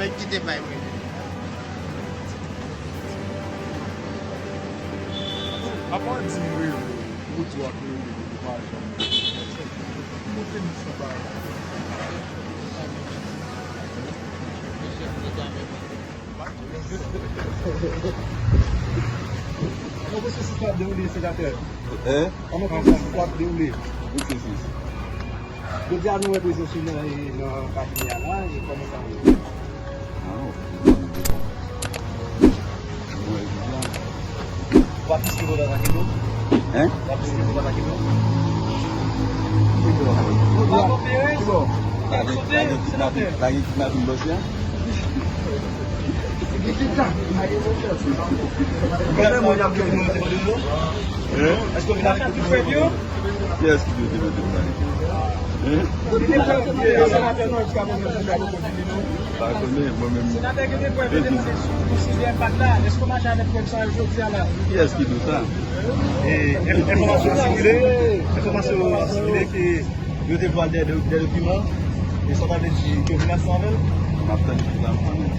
mwen kite bay mwen. Apan di mwen, mwen tou ak mwen de wajan. Mwen te ni sa bay. Mwen se se tap de ou li senatèr? Mwen se se tap de ou li? Mwen se se. De di an nou e bezè sou nan kapinya la, e koman sa mwen? Wapis ki voda nan kilo? Wapis ki voda nan kilo? Kilo? Lagi kidnap yung dosye? Kome mwen ap yo mwen te vode yo? Esko mwen ap yo te vode yo? Yes, ki yo te vode yo. Senatèr nou eska mwen mwen te vode yo? Ba konen, mwen men. Senatèr ki te kwen vede mwen si BMPAD la, esko mwen jan et kwen sa yo tia la? Yes, ki do sa. Informasyon simile ki yo te vode de dokumen, e sa vade di ki yo vina sanvel? Mwen ap ten di plan panen.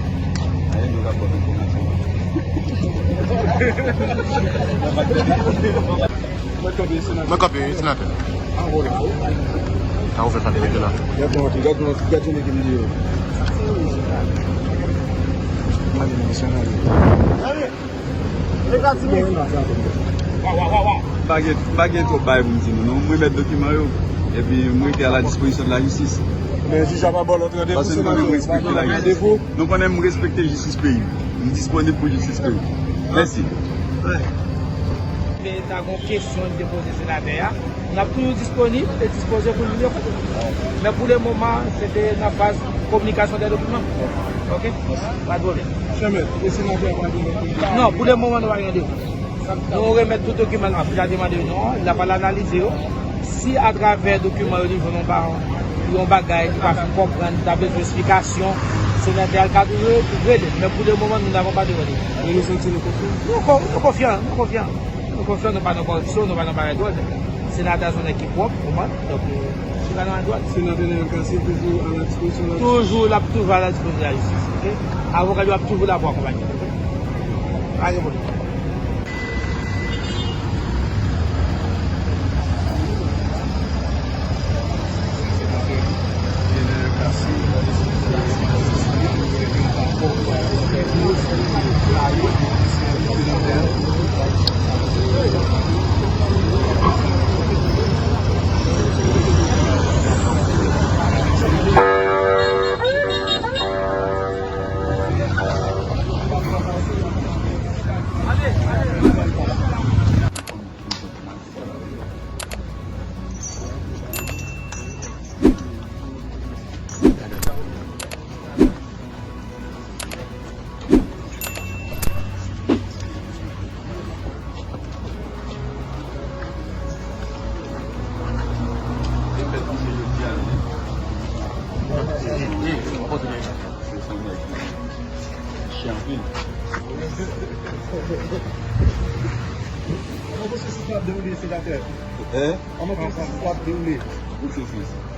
Ayen nou rapor informasyon. Mwen kopye senatèr. Ta ouve sa direk la. Gato ne gen diyo. Mani mwen senatèr. Bagay to bay mwen di nou. Mwen met dokumen yo. E pi mwen te a la disposisyon de la justis. Men si java bol otre de Parce que nous respectons la justice. Nous connaissons respecter la justice pays. Nous sommes disponibles pour la justice pays. Merci. Mais dans une question de déposer sénateur, on a toujours disponible et disposé pour nous. Mais pour le moment, c'était la phase communication des documents. Ok? Pas de problème. Non, pour le moment, nous n'avons rien dit. Nous remettons tout document, il a demandé non, il n'a pas l'analyser. Si à travers le document, il y a un bagay qui va faire comprendre, il a besoin d'explication, c'est l'intérêt cadre, mais pour le moment, nous n'avons pas de données. Et nous sommes Nous confiants, nous confiants. Nous confiants, nous pas de corruption, nous pas de barre droite. C'est la son équipe propre, pour moi, donc je suis dans la droite. Sénateur Nenel C toujours à la disposition de la Toujours à la disposition de la justice. Okay? Avocat doit toujours l'avoir accompagné. Allez, bon. Mwen se se tap de ou li senatèr? Mwen se se tap de ou li? Mwen se se.